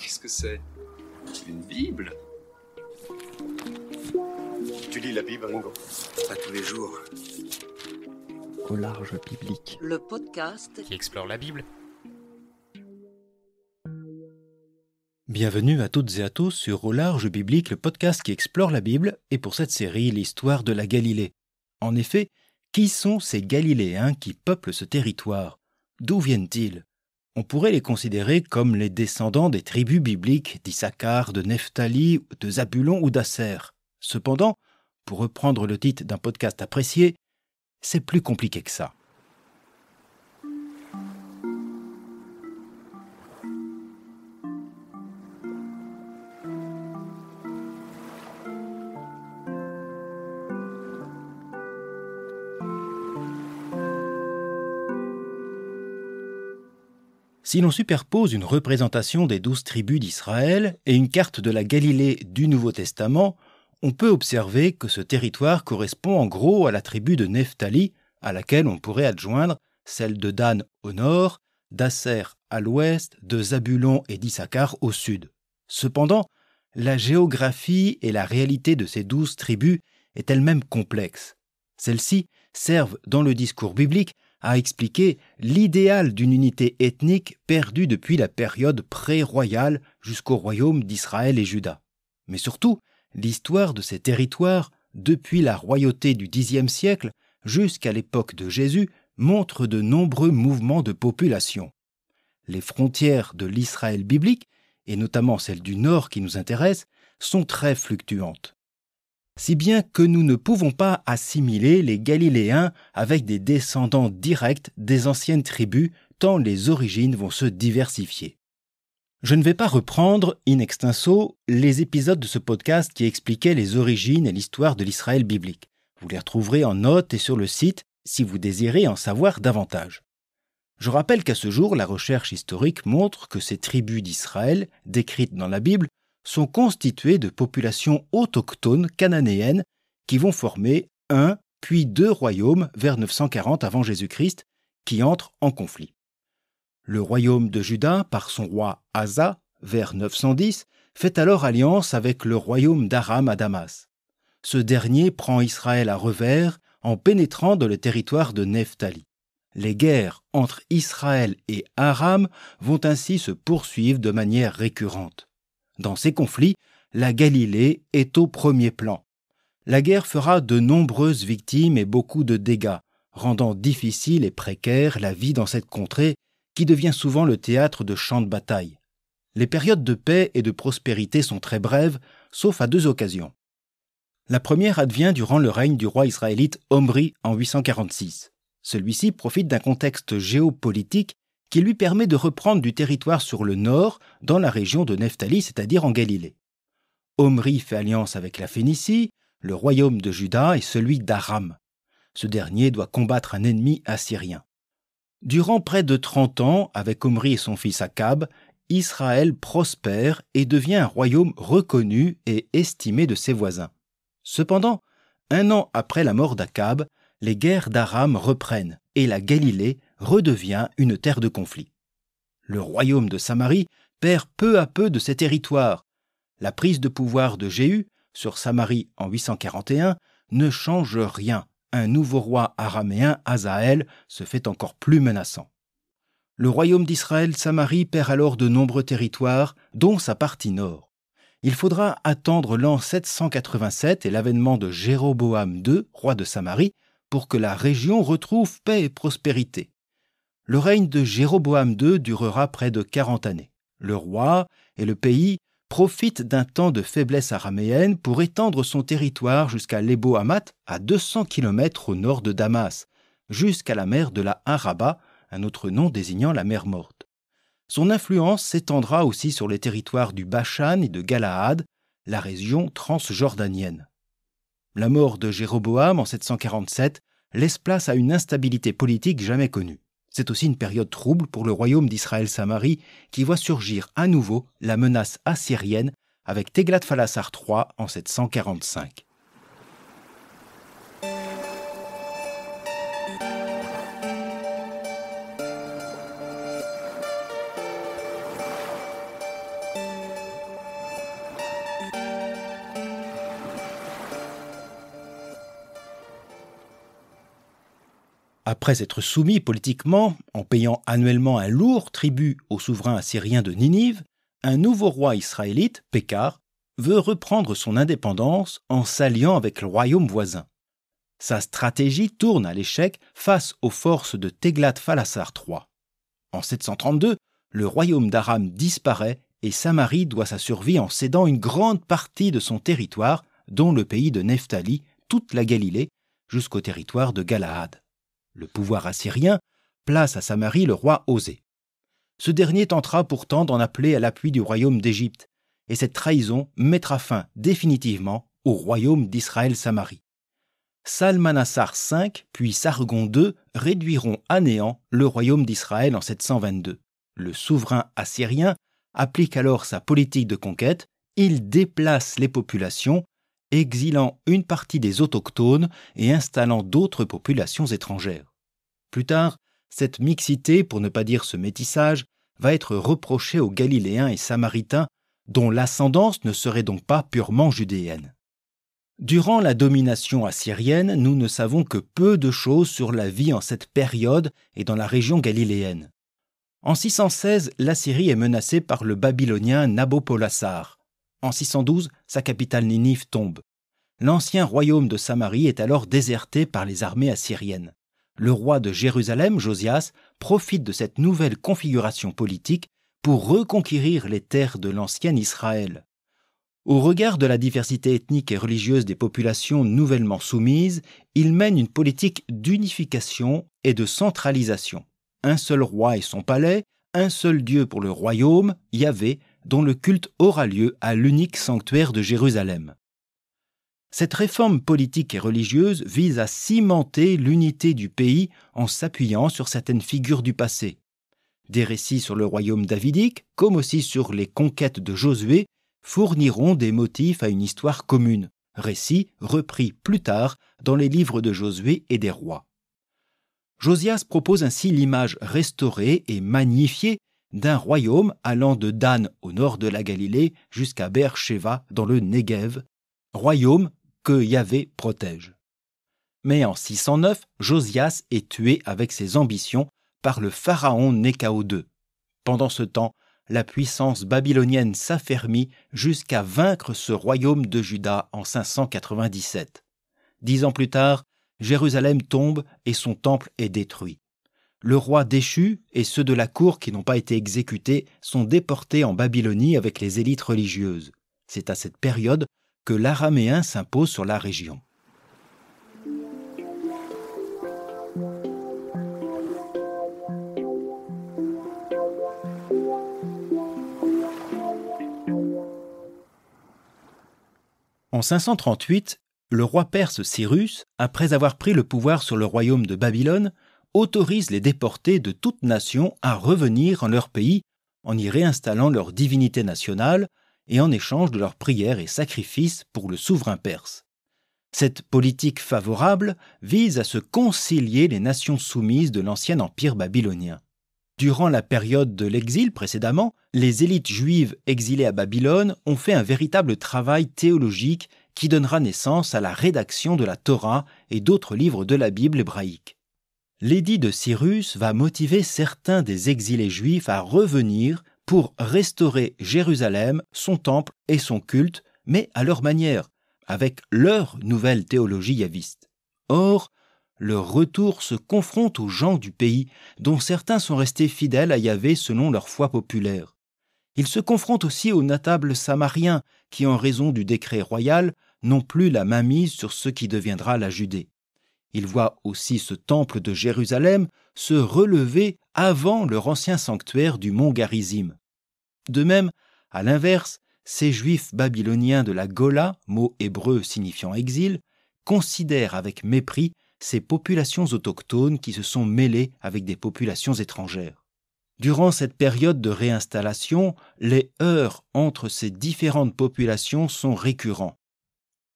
Qu'est-ce que c'est? Une Bible? Tu lis la Bible, Ringo? Pas tous les jours. Au large biblique. Le podcast qui explore la Bible. Bienvenue à toutes et à tous sur Au large biblique, le podcast qui explore la Bible, et pour cette série, l'histoire de la Galilée. En effet, qui sont ces Galiléens qui peuplent ce territoire? D'où viennent-ils? On pourrait les considérer comme les descendants des tribus bibliques d'Issachar, de Nephtali, de Zabulon ou d'Asser. Cependant, pour reprendre le titre d'un podcast apprécié, c'est plus compliqué que ça. Si l'on superpose une représentation des 12 tribus d'Israël et une carte de la Galilée du Nouveau Testament, on peut observer que ce territoire correspond en gros à la tribu de Nephtali, à laquelle on pourrait adjoindre celle de Dan au nord, d'Asser à l'ouest, de Zabulon et d'Issachar au sud. Cependant, la géographie et la réalité de ces 12 tribus est elle-même complexe. Celles-ci servent dans le discours biblique à expliquer l'idéal d'une unité ethnique perdue depuis la période pré-royale jusqu'au royaume d'Israël et Juda. Mais surtout, l'histoire de ces territoires, depuis la royauté du Xe siècle jusqu'à l'époque de Jésus, montre de nombreux mouvements de population. Les frontières de l'Israël biblique, et notamment celles du nord qui nous intéressent, sont très fluctuantes. Si bien que nous ne pouvons pas assimiler les Galiléens avec des descendants directs des anciennes tribus, tant les origines vont se diversifier. Je ne vais pas reprendre in extenso les épisodes de ce podcast qui expliquaient les origines et l'histoire de l'Israël biblique. Vous les retrouverez en notes et sur le site si vous désirez en savoir davantage. Je rappelle qu'à ce jour, la recherche historique montre que ces tribus d'Israël, décrites dans la Bible, sont constituées de populations autochtones cananéennes qui vont former un puis deux royaumes vers 940 avant Jésus-Christ qui entrent en conflit. Le royaume de Juda, par son roi Asa, vers 910, fait alors alliance avec le royaume d'Aram à Damas. Ce dernier prend Israël à revers en pénétrant dans le territoire de Nephtali. Les guerres entre Israël et Aram vont ainsi se poursuivre de manière récurrente. Dans ces conflits, la Galilée est au premier plan. La guerre fera de nombreuses victimes et beaucoup de dégâts, rendant difficile et précaire la vie dans cette contrée qui devient souvent le théâtre de champs de bataille. Les périodes de paix et de prospérité sont très brèves, sauf à deux occasions. La première advient durant le règne du roi israélite Omri en 846. Celui-ci profite d'un contexte géopolitique qui lui permet de reprendre du territoire sur le nord, dans la région de Nephtali, c'est-à-dire en Galilée. Omri fait alliance avec la Phénicie, le royaume de Juda et celui d'Aram. Ce dernier doit combattre un ennemi assyrien. Durant près de 30 ans, avec Omri et son fils Akab, Israël prospère et devient un royaume reconnu et estimé de ses voisins. Cependant, 1 an après la mort d'Akab, les guerres d'Aram reprennent et la Galilée redevient une terre de conflit. Le royaume de Samarie perd peu à peu de ses territoires. La prise de pouvoir de Jéhu sur Samarie en 841 ne change rien. Un nouveau roi araméen, Hazaël, se fait encore plus menaçant. Le royaume d'Israël, Samarie, perd alors de nombreux territoires, dont sa partie nord. Il faudra attendre l'an 787 et l'avènement de Jéroboam II, roi de Samarie, pour que la région retrouve paix et prospérité. Le règne de Jéroboam II durera près de 40 années. Le roi et le pays profitent d'un temps de faiblesse araméenne pour étendre son territoire jusqu'à Lebo-Hamath, à 200 km au nord de Damas, jusqu'à la mer de la Araba, un autre nom désignant la mer morte. Son influence s'étendra aussi sur les territoires du Bashan et de Galaad, la région transjordanienne. La mort de Jéroboam en 747 laisse place à une instabilité politique jamais connue. C'est aussi une période trouble pour le royaume d'Israël-Samarie qui voit surgir à nouveau la menace assyrienne avec Téglat-Phalasar III en 745. Après être soumis politiquement, en payant annuellement un lourd tribut au souverain assyrien de Ninive, un nouveau roi israélite, Pékar, veut reprendre son indépendance en s'alliant avec le royaume voisin. Sa stratégie tourne à l'échec face aux forces de Téglat-Phalasar III. En 732, le royaume d'Aram disparaît et Samarie doit sa survie en cédant une grande partie de son territoire, dont le pays de Nephtali, toute la Galilée, jusqu'au territoire de Galaad. Le pouvoir assyrien place à Samarie le roi Osée. Ce dernier tentera pourtant d'en appeler à l'appui du royaume d'Égypte, et cette trahison mettra fin définitivement au royaume d'Israël-Samarie. Salmanassar V puis Sargon II réduiront à néant le royaume d'Israël en 722. Le souverain assyrien applique alors sa politique de conquête, il déplace les populations, exilant une partie des autochtones et installant d'autres populations étrangères. Plus tard, cette mixité, pour ne pas dire ce métissage, va être reprochée aux Galiléens et Samaritains, dont l'ascendance ne serait donc pas purement judéenne. Durant la domination assyrienne, nous ne savons que peu de choses sur la vie en cette période et dans la région galiléenne. En 616, l'Assyrie est menacée par le babylonien Nabopolassar. En 612, sa capitale Ninive tombe. L'ancien royaume de Samarie est alors déserté par les armées assyriennes. Le roi de Jérusalem, Josias, profite de cette nouvelle configuration politique pour reconquérir les terres de l'ancien Israël. Au regard de la diversité ethnique et religieuse des populations nouvellement soumises, il mène une politique d'unification et de centralisation. Un seul roi et son palais, un seul Dieu pour le royaume, Yahvé, dont le culte aura lieu à l'unique sanctuaire de Jérusalem. Cette réforme politique et religieuse vise à cimenter l'unité du pays en s'appuyant sur certaines figures du passé. Des récits sur le royaume davidique, comme aussi sur les conquêtes de Josué, fourniront des motifs à une histoire commune, récits repris plus tard dans les livres de Josué et des rois. Josias propose ainsi l'image restaurée et magnifiée d'un royaume allant de Dan au nord de la Galilée jusqu'à Beer-Sheva dans le Néguev, royaume que Yahvé protège. Mais en 609, Josias est tué avec ses ambitions par le pharaon Néchao II. Pendant ce temps, la puissance babylonienne s'affermit jusqu'à vaincre ce royaume de Juda en 597. 10 ans plus tard, Jérusalem tombe et son temple est détruit. Le roi déchu et ceux de la cour qui n'ont pas été exécutés sont déportés en Babylonie avec les élites religieuses. C'est à cette période que l'araméen s'impose sur la région. En 538, le roi perse Cyrus, après avoir pris le pouvoir sur le royaume de Babylone, autorise les déportés de toute nation à revenir en leur pays en y réinstallant leur divinité nationale et en échange de leurs prières et sacrifices pour le souverain perse. Cette politique favorable vise à se concilier les nations soumises de l'ancien empire babylonien. Durant la période de l'exil précédemment, les élites juives exilées à Babylone ont fait un véritable travail théologique qui donnera naissance à la rédaction de la Torah et d'autres livres de la Bible hébraïque. L'édit de Cyrus va motiver certains des exilés juifs à revenir pour restaurer Jérusalem, son temple et son culte, mais à leur manière, avec leur nouvelle théologie yahviste. Or, leur retour se confronte aux gens du pays, dont certains sont restés fidèles à Yahvé selon leur foi populaire. Il se confronte aussi aux notables samariens qui, en raison du décret royal, n'ont plus la mainmise sur ce qui deviendra la Judée. Il voit aussi ce temple de Jérusalem se relever avant leur ancien sanctuaire du mont Garizim. De même, à l'inverse, ces Juifs babyloniens de la Gola, mot hébreu signifiant exil, considèrent avec mépris ces populations autochtones qui se sont mêlées avec des populations étrangères. Durant cette période de réinstallation, les heurts entre ces différentes populations sont récurrents.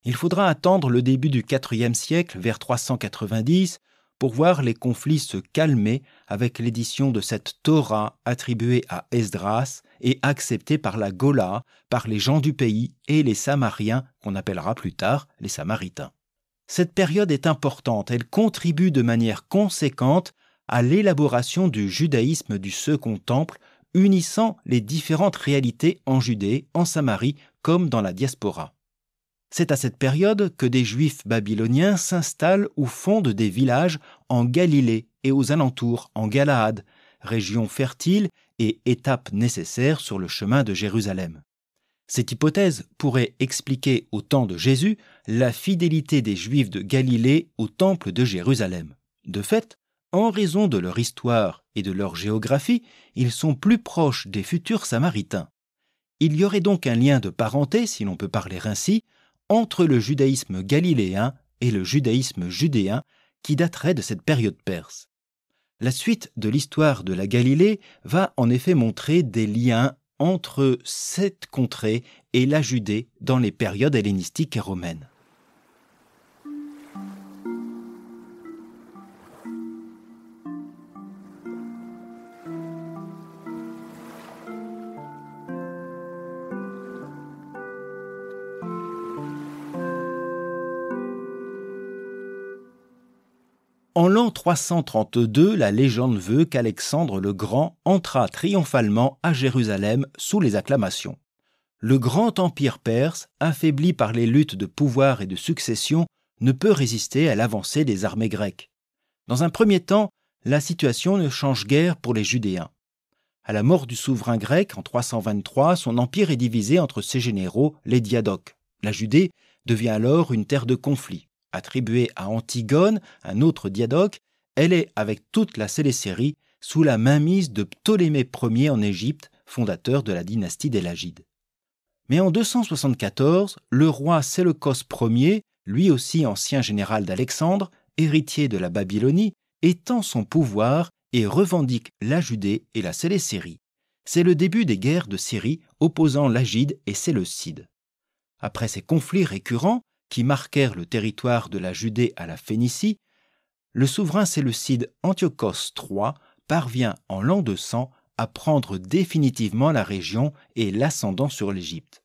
Il faudra attendre le début du IVe siècle, vers 390, pour voir les conflits se calmer avec l'édition de cette Torah attribuée à Esdras et acceptée par la Gola, par les gens du pays et les Samariens, qu'on appellera plus tard les Samaritains. Cette période est importante, elle contribue de manière conséquente à l'élaboration du judaïsme du Second Temple, unissant les différentes réalités en Judée, en Samarie, comme dans la diaspora. C'est à cette période que des Juifs babyloniens s'installent ou fondent des villages en Galilée et aux alentours, en Galaad, région fertile et étape nécessaire sur le chemin de Jérusalem. Cette hypothèse pourrait expliquer au temps de Jésus la fidélité des Juifs de Galilée au temple de Jérusalem. De fait, en raison de leur histoire et de leur géographie, ils sont plus proches des futurs Samaritains. Il y aurait donc un lien de parenté, si l'on peut parler ainsi, entre le judaïsme galiléen et le judaïsme judéen qui daterait de cette période perse. La suite de l'histoire de la Galilée va en effet montrer des liens entre cette contrée et la Judée dans les périodes hellénistiques et romaines. En l'an 332, la légende veut qu'Alexandre le Grand entra triomphalement à Jérusalem sous les acclamations. Le grand empire perse, affaibli par les luttes de pouvoir et de succession, ne peut résister à l'avancée des armées grecques. Dans un premier temps, la situation ne change guère pour les Judéens. À la mort du souverain grec en 323, son empire est divisé entre ses généraux, les diadoques. La Judée devient alors une terre de conflit. Attribuée à Antigone, un autre diadoque, elle est, avec toute la Célessérie, sous la mainmise de Ptolémée Ier en Égypte, fondateur de la dynastie des Lagides. Mais en 274, le roi Séleucos Ier, lui aussi ancien général d'Alexandre, héritier de la Babylonie, étend son pouvoir et revendique la Judée et la Célessérie. C'est le début des guerres de Syrie opposant Lagide et Séleucide. Après ces conflits récurrents, qui marquèrent le territoire de la Judée à la Phénicie, le souverain séleucide Antiochos III parvient en l'an 200 à prendre définitivement la région et l'ascendant sur l'Égypte.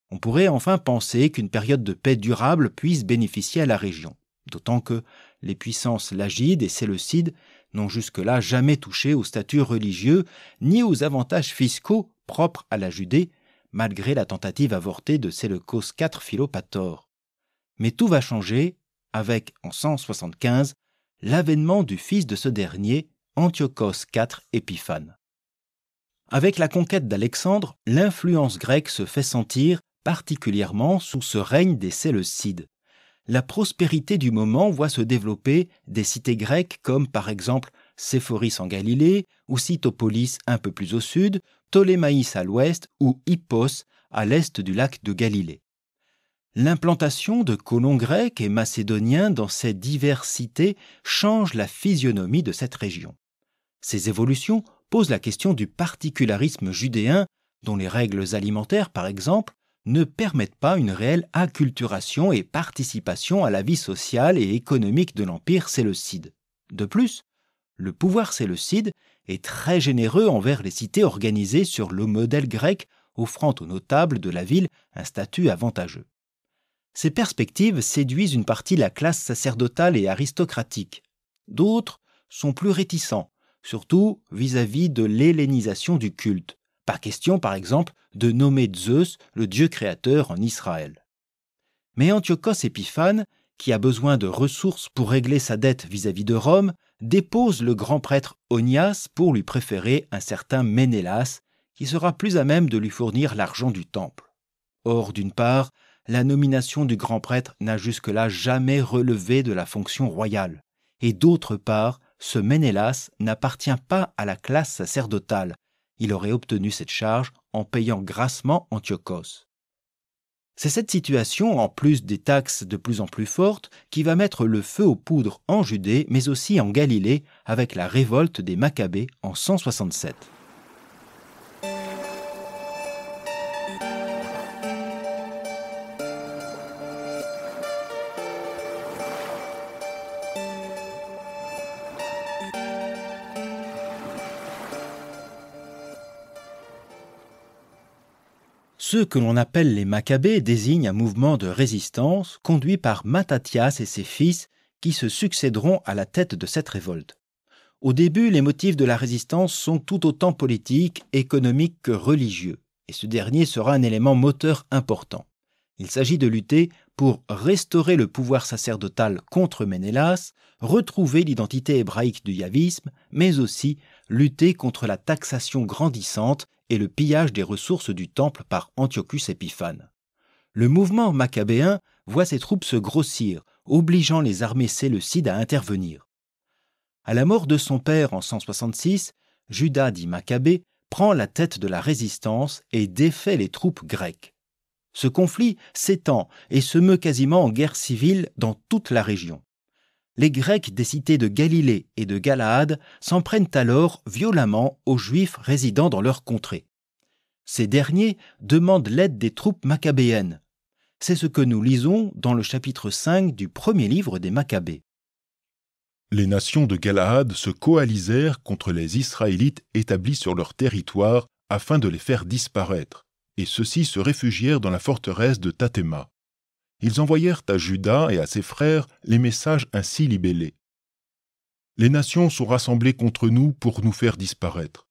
On pourrait enfin penser qu'une période de paix durable puisse bénéficier à la région, d'autant que les puissances lagides et séleucides n'ont jusque-là jamais touché au statut religieux ni aux avantages fiscaux propres à la Judée, malgré la tentative avortée de Séleucos IV Philopator. Mais tout va changer avec, en 175, l'avènement du fils de ce dernier, Antiochos IV Épiphane. Avec la conquête d'Alexandre, l'influence grecque se fait sentir particulièrement sous ce règne des Séleucides. La prospérité du moment voit se développer des cités grecques comme par exemple Séphoris en Galilée ou Cytopolis un peu plus au sud, Ptolémaïs à l'ouest ou Hippos à l'est du lac de Galilée. L'implantation de colons grecs et macédoniens dans ces diverses cités change la physionomie de cette région. Ces évolutions posent la question du particularisme judéen, dont les règles alimentaires, par exemple, ne permettent pas une réelle acculturation et participation à la vie sociale et économique de l'empire séleucide. De plus, le pouvoir séleucide est très généreux envers les cités organisées sur le modèle grec, offrant aux notables de la ville un statut avantageux. Ces perspectives séduisent une partie de la classe sacerdotale et aristocratique. D'autres sont plus réticents, surtout vis-à-vis de l'hellénisation du culte. Pas question, par exemple, de nommer Zeus le dieu créateur en Israël. Mais Antiochos Épiphane, qui a besoin de ressources pour régler sa dette vis-à-vis de Rome, dépose le grand prêtre Onias pour lui préférer un certain Ménélas, qui sera plus à même de lui fournir l'argent du temple. Or, d'une part, la nomination du grand prêtre n'a jusque-là jamais relevé de la fonction royale. Et d'autre part, ce Ménélas n'appartient pas à la classe sacerdotale. Il aurait obtenu cette charge en payant grassement Antiochos. C'est cette situation, en plus des taxes de plus en plus fortes, qui va mettre le feu aux poudres en Judée, mais aussi en Galilée, avec la révolte des Maccabées en 167. Ceux que l'on appelle les Maccabées désignent un mouvement de résistance conduit par Mattathias et ses fils qui se succéderont à la tête de cette révolte. Au début, les motifs de la résistance sont tout autant politiques, économiques que religieux, et ce dernier sera un élément moteur important. Il s'agit de lutter pour restaurer le pouvoir sacerdotal contre Ménélas, retrouver l'identité hébraïque du yavisme, mais aussi lutter contre la taxation grandissante et le pillage des ressources du temple par Antiochus Épiphane. Le mouvement maccabéen voit ses troupes se grossir, obligeant les armées séleucides à intervenir. À la mort de son père en 166, Juda dit Maccabée prend la tête de la résistance et défait les troupes grecques. Ce conflit s'étend et se meut quasiment en guerre civile dans toute la région. Les Grecs des cités de Galilée et de Galaad s'en prennent alors violemment aux Juifs résidant dans leur contrée. Ces derniers demandent l'aide des troupes maccabéennes. C'est ce que nous lisons dans le chapitre 5 du premier livre des Maccabées. Les nations de Galaad se coalisèrent contre les Israélites établis sur leur territoire afin de les faire disparaître, et ceux-ci se réfugièrent dans la forteresse de Tathéma. Ils envoyèrent à Juda et à ses frères les messages ainsi libellés. « Les nations sont rassemblées contre nous pour nous faire disparaître.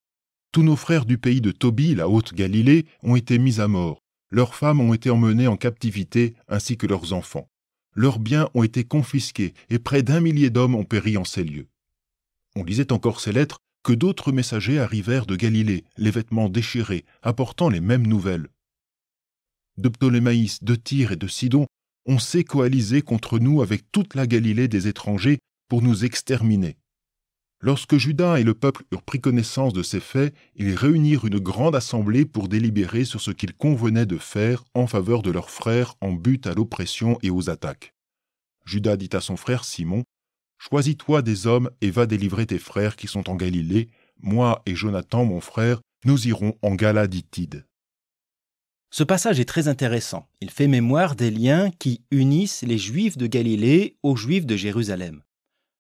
Tous nos frères du pays de Tobie, la haute Galilée, ont été mis à mort. Leurs femmes ont été emmenées en captivité ainsi que leurs enfants. Leurs biens ont été confisqués et près d'1 millier d'hommes ont péri en ces lieux. » On lisait encore ces lettres que d'autres messagers arrivèrent de Galilée, les vêtements déchirés, apportant les mêmes nouvelles. De Ptolémaïs, de Tyr et de Sidon, on s'est coalisé contre nous avec toute la Galilée des étrangers pour nous exterminer. Lorsque Juda et le peuple eurent pris connaissance de ces faits, ils réunirent une grande assemblée pour délibérer sur ce qu'il convenait de faire en faveur de leurs frères en but à l'oppression et aux attaques. Juda dit à son frère Simon, « Choisis-toi des hommes et va délivrer tes frères qui sont en Galilée. Moi et Jonathan, mon frère, nous irons en Galaditide. » Ce passage est très intéressant. Il fait mémoire des liens qui unissent les Juifs de Galilée aux Juifs de Jérusalem,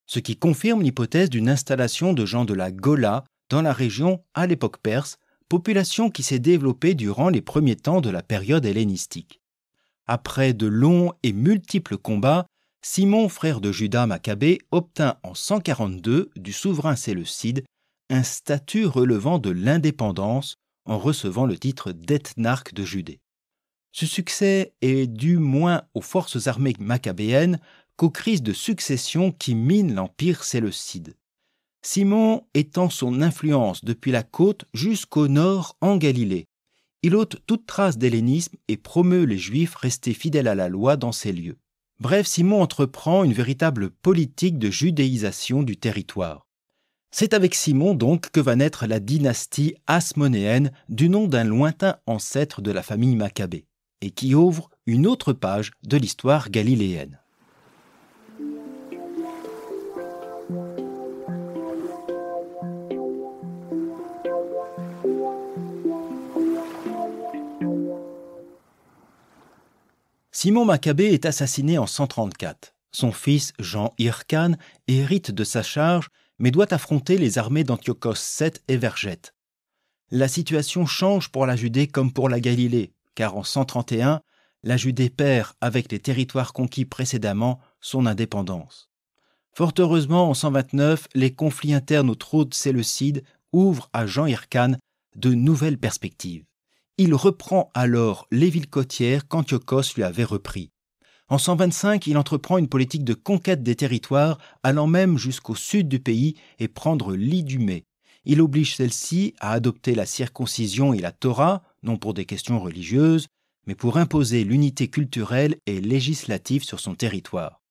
ce qui confirme l'hypothèse d'une installation de gens de la Gola dans la région à l'époque perse, population qui s'est développée durant les premiers temps de la période hellénistique. Après de longs et multiples combats, Simon, frère de Juda Maccabée, obtint en 142 du souverain séleucide un statut relevant de l'indépendance en recevant le titre d'ethnarque de Judée. Ce succès est dû moins aux forces armées maccabéennes qu'aux crises de succession qui minent l'empire séleucide. Simon étend son influence depuis la côte jusqu'au nord en Galilée. Il ôte toute trace d'hellénisme et promeut les Juifs restés fidèles à la loi dans ces lieux. Bref, Simon entreprend une véritable politique de judéisation du territoire. C'est avec Simon donc que va naître la dynastie hasmonéenne du nom d'un lointain ancêtre de la famille Maccabée, et qui ouvre une autre page de l'histoire galiléenne. Simon Maccabée est assassiné en 134. Son fils Jean Hyrcane hérite de sa charge, mais doit affronter les armées d'Antiochos VII et Vergète. La situation change pour la Judée comme pour la Galilée, car en 131, la Judée perd avec les territoires conquis précédemment son indépendance. Fort heureusement, en 129, les conflits internes au trône séleucide ouvrent à Jean Hyrcane de nouvelles perspectives. Il reprend alors les villes côtières qu'Antiochos lui avait repris. En 125, il entreprend une politique de conquête des territoires, allant même jusqu'au sud du pays et prendre l'Idumée. Il oblige celle-ci à adopter la circoncision et la Torah, non pour des questions religieuses, mais pour imposer l'unité culturelle et législative sur son territoire.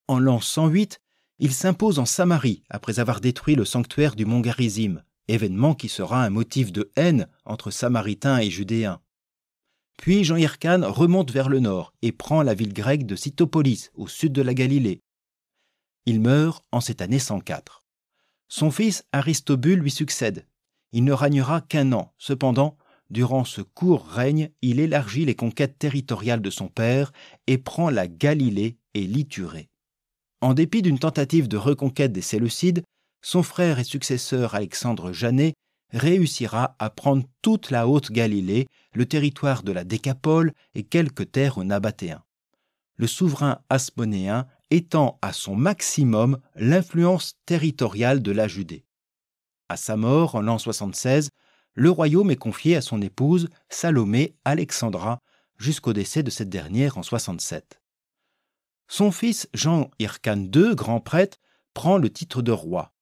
En l'an 108, il s'impose en Samarie après avoir détruit le sanctuaire du mont Garizim, événement qui sera un motif de haine entre Samaritains et Judéens. Puis Jean Hyrcane remonte vers le nord et prend la ville grecque de Cytopolis, au sud de la Galilée. Il meurt en cette année 104. Son fils Aristobule lui succède. Il ne régnera qu'1 an. Cependant, durant ce court règne, il élargit les conquêtes territoriales de son père et prend la Galilée et l'Iturée. En dépit d'une tentative de reconquête des Séleucides, son frère et successeur Alexandre Janet réussira à prendre toute la haute Galilée, le territoire de la Décapole et quelques terres aux Nabatéens. Le souverain hasmonéen étend à son maximum l'influence territoriale de la Judée. À sa mort en l'an 76, le royaume est confié à son épouse Salomé Alexandra jusqu'au décès de cette dernière en 67. Son fils Jean Hyrcane II, grand prêtre, prend le titre de roi.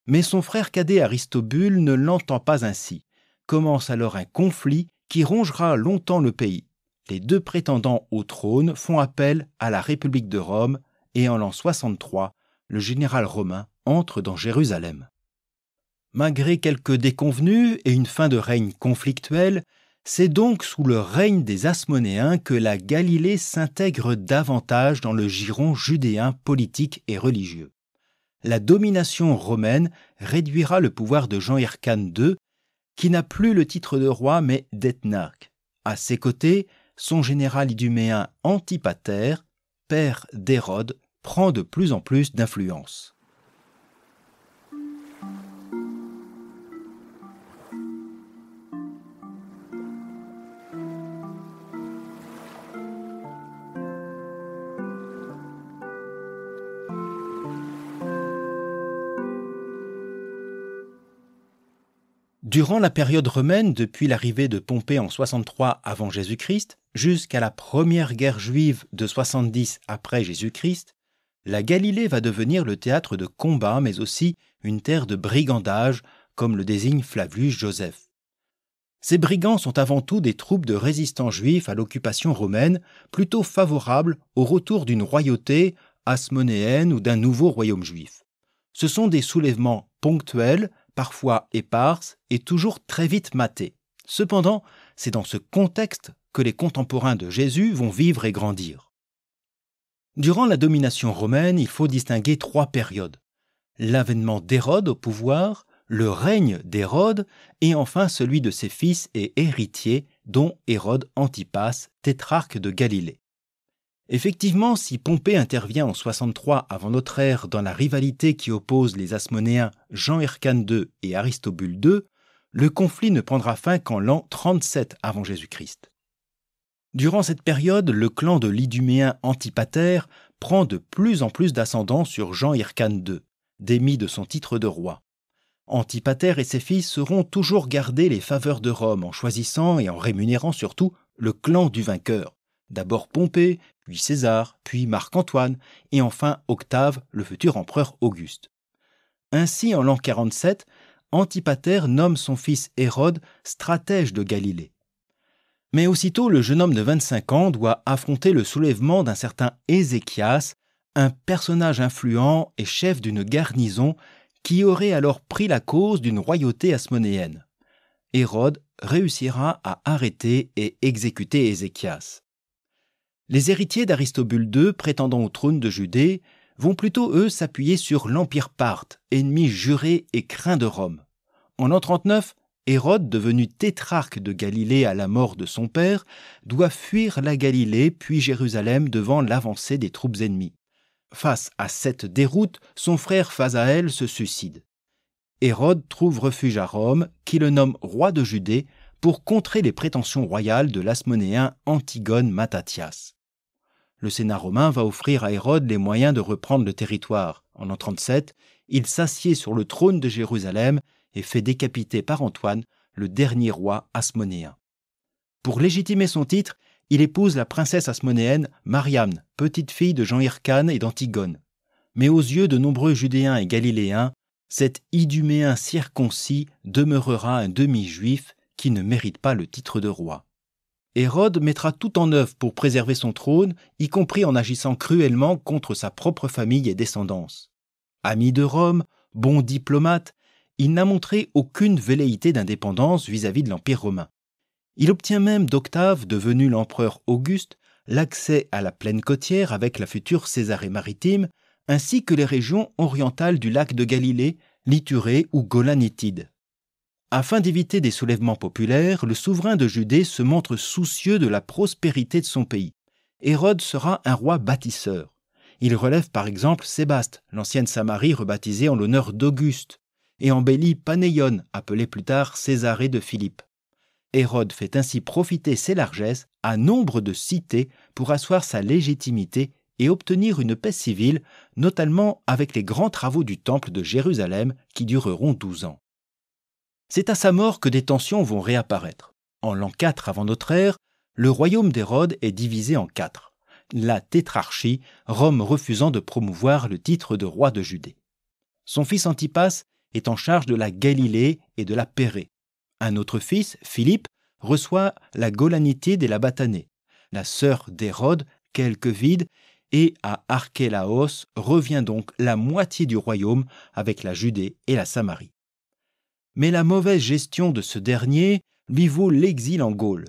Mais son frère cadet Aristobule ne l'entend pas ainsi. Commence alors un conflit qui rongera longtemps le pays. Les deux prétendants au trône font appel à la République de Rome et en l'an 63, le général romain entre dans Jérusalem. Malgré quelques déconvenues et une fin de règne conflictuelle, c'est donc sous le règne des Hasmonéens que la Galilée s'intègre davantage dans le giron judéen politique et religieux. La domination romaine réduira le pouvoir de Jean Hyrcane II, qui n'a plus le titre de roi mais d'ethnarque. À ses côtés, son général iduméen Antipater, père d'Hérode, prend de plus en plus d'influence. Durant la période romaine, depuis l'arrivée de Pompée en 63 avant Jésus-Christ, jusqu'à la première guerre juive de 70 après Jésus-Christ, la Galilée va devenir le théâtre de combats, mais aussi une terre de brigandage, comme le désigne Flavius Joseph. Ces brigands sont avant tout des troupes de résistants juifs à l'occupation romaine, plutôt favorables au retour d'une royauté hasmonéenne ou d'un nouveau royaume juif. Ce sont des soulèvements ponctuels, parfois éparses et toujours très vite matés. Cependant, c'est dans ce contexte que les contemporains de Jésus vont vivre et grandir. Durant la domination romaine, il faut distinguer trois périodes. L'avènement d'Hérode au pouvoir, le règne d'Hérode et enfin celui de ses fils et héritiers, dont Hérode Antipas, tétrarque de Galilée. Effectivement, si Pompée intervient en 63 avant notre ère dans la rivalité qui oppose les Hasmonéens Jean Hyrcane II et Aristobule II, le conflit ne prendra fin qu'en l'an 37 avant Jésus-Christ. Durant cette période, le clan de l'Iduméen Antipater prend de plus en plus d'ascendant sur Jean Hyrcane II, démis de son titre de roi. Antipater et ses fils seront toujours garder les faveurs de Rome en choisissant et en rémunérant surtout le clan du vainqueur. D'abord Pompée, puis César, puis Marc-Antoine, et enfin Octave, le futur empereur Auguste. Ainsi, en l'an 47, Antipater nomme son fils Hérode stratège de Galilée. Mais aussitôt, le jeune homme de 25 ans doit affronter le soulèvement d'un certain Ézéchias, un personnage influent et chef d'une garnison qui aurait alors pris la cause d'une royauté hasmonéenne. Hérode réussira à arrêter et exécuter Ézéchias. Les héritiers d'Aristobule II, prétendant au trône de Judée, vont plutôt, eux, s'appuyer sur l'Empire parthe, ennemi juré et craint de Rome. En l'an 39, Hérode, devenu tétrarque de Galilée à la mort de son père, doit fuir la Galilée puis Jérusalem devant l'avancée des troupes ennemies. Face à cette déroute, son frère Phasaël se suicide. Hérode trouve refuge à Rome, qui le nomme roi de Judée, pour contrer les prétentions royales de l'Hasmonéen Antigone Mattathias. Le Sénat romain va offrir à Hérode les moyens de reprendre le territoire. En l'an 37, il s'assied sur le trône de Jérusalem et fait décapiter par Antoine, le dernier roi hasmonéen. Pour légitimer son titre, il épouse la princesse hasmonéenne Mariamne, petite fille de Jean Hyrcane et d'Antigone. Mais aux yeux de nombreux Judéens et Galiléens, cet Iduméen circoncis demeurera un demi-juif qui ne mérite pas le titre de roi. Hérode mettra tout en œuvre pour préserver son trône, y compris en agissant cruellement contre sa propre famille et descendance. Ami de Rome, bon diplomate, il n'a montré aucune velléité d'indépendance vis-à-vis de l'Empire romain. Il obtient même d'Octave, devenu l'empereur Auguste, l'accès à la plaine côtière avec la future Césarée maritime, ainsi que les régions orientales du lac de Galilée, Liturée ou Golanitide. Afin d'éviter des soulèvements populaires, le souverain de Judée se montre soucieux de la prospérité de son pays. Hérode sera un roi bâtisseur. Il relève par exemple Sébaste, l'ancienne Samarie rebaptisée en l'honneur d'Auguste, et embellit Panéion, appelé plus tard Césarée de Philippe. Hérode fait ainsi profiter ses largesses à nombre de cités pour asseoir sa légitimité et obtenir une paix civile, notamment avec les grands travaux du temple de Jérusalem qui dureront 12 ans. C'est à sa mort que des tensions vont réapparaître. En l'an 4 avant notre ère, le royaume d'Hérode est divisé en 4. La tétrarchie, Rome refusant de promouvoir le titre de roi de Judée. Son fils Antipas est en charge de la Galilée et de la Pérée. Un autre fils, Philippe, reçoit la Golanitide et la Batanée. La sœur d'Hérode, quelque vide, et à Archélaos revient donc la moitié du royaume avec la Judée et la Samarie. Mais la mauvaise gestion de ce dernier lui vaut l'exil en Gaule.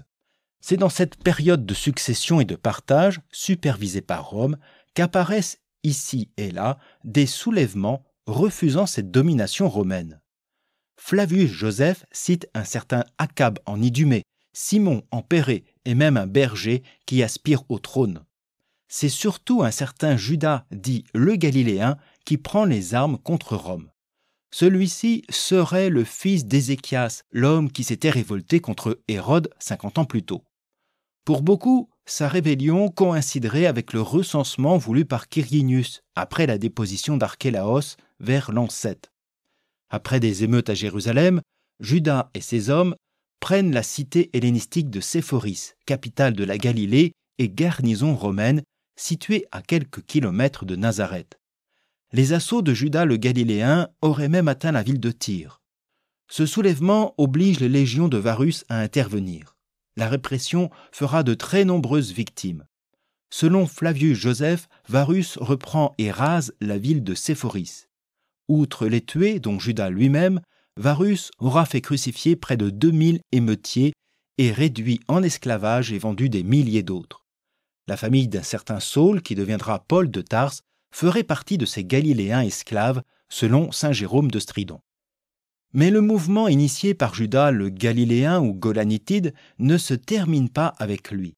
C'est dans cette période de succession et de partage, supervisée par Rome, qu'apparaissent ici et là des soulèvements refusant cette domination romaine. Flavius Joseph cite un certain Achabe en Idumée, Simon en Pérée et même un berger qui aspire au trône. C'est surtout un certain Judas, dit le Galiléen, qui prend les armes contre Rome. Celui-ci serait le fils d'Ézéchias, l'homme qui s'était révolté contre Hérode 50 ans plus tôt. Pour beaucoup, sa rébellion coïnciderait avec le recensement voulu par Quirinius après la déposition d'Archélaos vers l'an 7. Après des émeutes à Jérusalem, Judas et ses hommes prennent la cité hellénistique de Séphoris, capitale de la Galilée et garnison romaine, située à quelques kilomètres de Nazareth. Les assauts de Judas le Galiléen auraient même atteint la ville de Tyr. Ce soulèvement oblige les légions de Varus à intervenir. La répression fera de très nombreuses victimes. Selon Flavius Joseph, Varus reprend et rase la ville de Séphoris. Outre les tués, dont Judas lui-même, Varus aura fait crucifier près de 2000 émeutiers et réduit en esclavage et vendu des milliers d'autres. La famille d'un certain Saul, qui deviendra Paul de Tarse, ferait partie de ces Galiléens esclaves, selon saint Jérôme de Stridon. Mais le mouvement initié par Judas le Galiléen ou Golanitide ne se termine pas avec lui.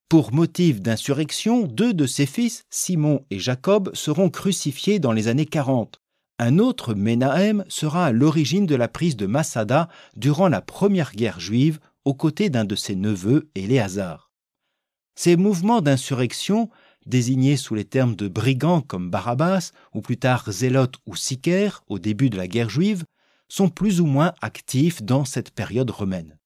Pour motif d'insurrection, 2 de ses fils, Simon et Jacob, seront crucifiés dans les années 40. Un autre, Ménahem, sera à l'origine de la prise de Massada durant la première guerre juive, aux côtés d'un de ses neveux, Éléazar. Ces mouvements d'insurrection, désignés sous les termes de brigands comme Barabbas, ou plus tard Zélotes ou Sicaires, au début de la guerre juive, sont plus ou moins actifs dans cette période romaine.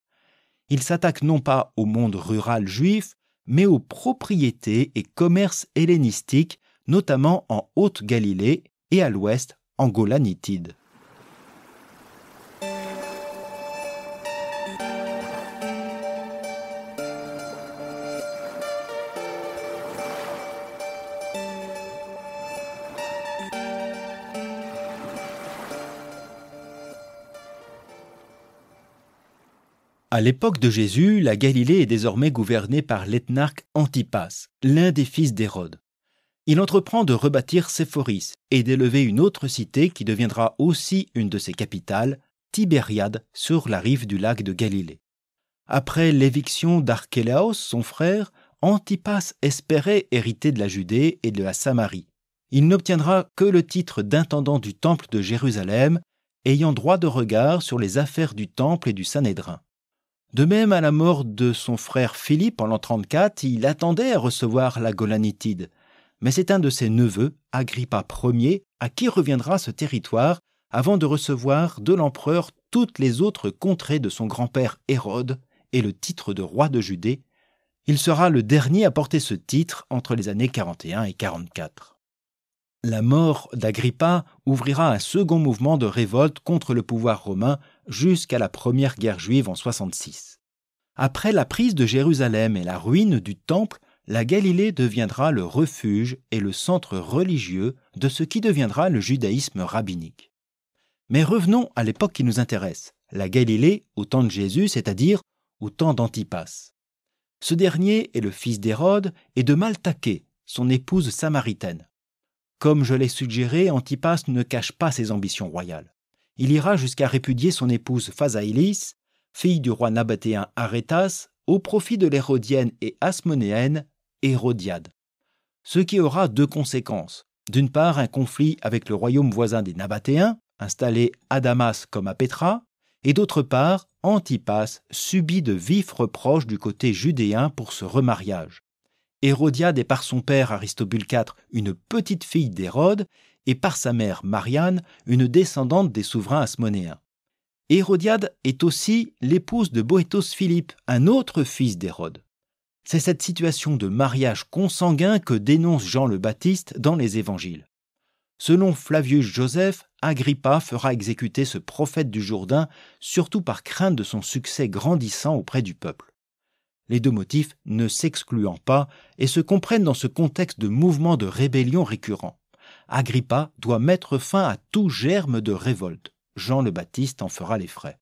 Ils s'attaquent non pas au monde rural juif, mais aux propriétés et commerces hellénistiques, notamment en Haute-Galilée et à l'ouest en Golanitide. À l'époque de Jésus, la Galilée est désormais gouvernée par l'ethnarque Antipas, l'un des fils d'Hérode. Il entreprend de rebâtir Séphoris et d'élever une autre cité qui deviendra aussi une de ses capitales, Tibériade, sur la rive du lac de Galilée. Après l'éviction d'Archélaos, son frère, Antipas espérait hériter de la Judée et de la Samarie. Il n'obtiendra que le titre d'intendant du temple de Jérusalem, ayant droit de regard sur les affaires du temple et du Sanhédrin. De même, à la mort de son frère Philippe en l'an 34, il attendait à recevoir la Golanitide. Mais c'est un de ses neveux, Agrippa Ier, à qui reviendra ce territoire avant de recevoir de l'empereur toutes les autres contrées de son grand-père Hérode et le titre de roi de Judée. Il sera le dernier à porter ce titre entre les années 41 et 44. La mort d'Agrippa ouvrira un second mouvement de révolte contre le pouvoir romain jusqu'à la première guerre juive en 66. Après la prise de Jérusalem et la ruine du temple, la Galilée deviendra le refuge et le centre religieux de ce qui deviendra le judaïsme rabbinique. Mais revenons à l'époque qui nous intéresse, la Galilée au temps de Jésus, c'est-à-dire au temps d'Antipas. Ce dernier est le fils d'Hérode et de Maltaché, son épouse samaritaine. Comme je l'ai suggéré, Antipas ne cache pas ses ambitions royales. Il ira jusqu'à répudier son épouse Phasaélis, fille du roi nabatéen Arétas, au profit de l'hérodienne et asmonéenne Hérodiade. Ce qui aura 2 conséquences. D'une part, un conflit avec le royaume voisin des Nabatéens, installé à Damas comme à Pétra, et d'autre part, Antipas subit de vifs reproches du côté judéen pour ce remariage. Hérodiade est par son père Aristobule IV une petite fille d'Hérode et par sa mère Marianne une descendante des souverains hasmonéens. Hérodiade est aussi l'épouse de Boétos Philippe, un autre fils d'Hérode. C'est cette situation de mariage consanguin que dénonce Jean le Baptiste dans les évangiles. Selon Flavius Joseph, Agrippa fera exécuter ce prophète du Jourdain, surtout par crainte de son succès grandissant auprès du peuple. Les deux motifs ne s'excluant pas et se comprennent dans ce contexte de mouvement de rébellion récurrent. Agrippa doit mettre fin à tout germe de révolte. Jean le Baptiste en fera les frais.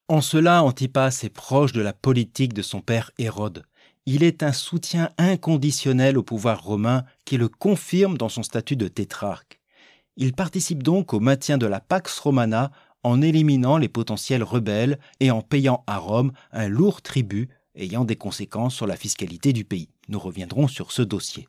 En cela, Antipas est proche de la politique de son père Hérode. Il est un soutien inconditionnel au pouvoir romain qui le confirme dans son statut de tétrarque. Il participe donc au maintien de la Pax Romana en éliminant les potentiels rebelles et en payant à Rome un lourd tribut ayant des conséquences sur la fiscalité du pays. Nous reviendrons sur ce dossier.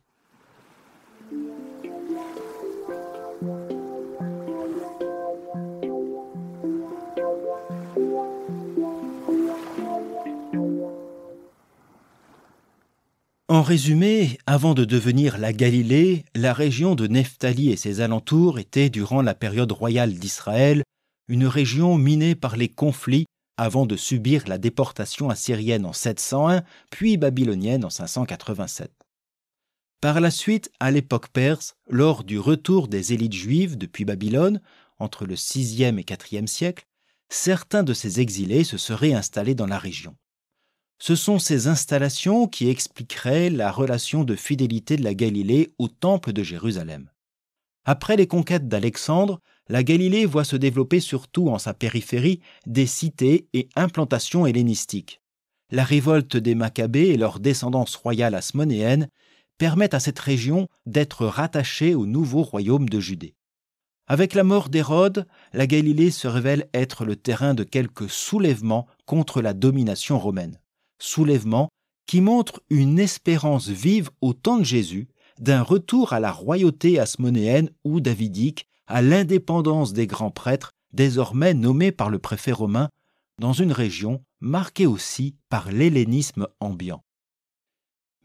En résumé, avant de devenir la Galilée, la région de Nephtali et ses alentours était, durant la période royale d'Israël, une région minée par les conflits avant de subir la déportation assyrienne en 701, puis babylonienne en 587. Par la suite, à l'époque perse, lors du retour des élites juives depuis Babylone, entre le 6e et 4e siècle, certains de ces exilés se seraient installés dans la région. Ce sont ces installations qui expliqueraient la relation de fidélité de la Galilée au temple de Jérusalem. Après les conquêtes d'Alexandre, la Galilée voit se développer surtout en sa périphérie des cités et implantations hellénistiques. La révolte des Maccabées et leur descendance royale hasmonéenne permettent à cette région d'être rattachée au nouveau royaume de Judée. Avec la mort d'Hérode, la Galilée se révèle être le terrain de quelques soulèvements contre la domination romaine. Soulèvements qui montrent une espérance vive au temps de Jésus d'un retour à la royauté hasmonéenne ou davidique, à l'indépendance des grands prêtres, désormais nommés par le préfet romain, dans une région marquée aussi par l'hellénisme ambiant.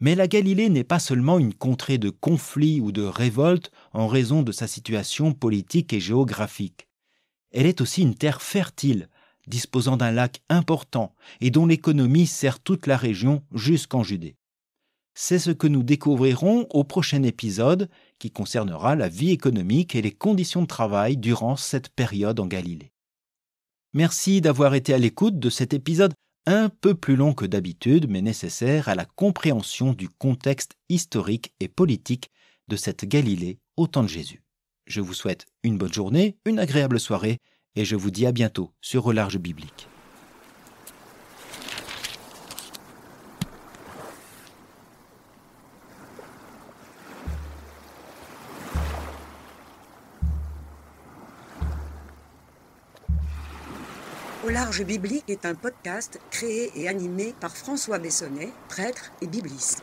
Mais la Galilée n'est pas seulement une contrée de conflits ou de révoltes en raison de sa situation politique et géographique. Elle est aussi une terre fertile, disposant d'un lac important et dont l'économie sert toute la région jusqu'en Judée. C'est ce que nous découvrirons au prochain épisode qui concernera la vie économique et les conditions de travail durant cette période en Galilée. Merci d'avoir été à l'écoute de cet épisode un peu plus long que d'habitude, mais nécessaire à la compréhension du contexte historique et politique de cette Galilée au temps de Jésus. Je vous souhaite une bonne journée, une agréable soirée, et je vous dis à bientôt sur Au Large Biblique. Au Large Biblique est un podcast créé et animé par François Bessonnet, prêtre et bibliste.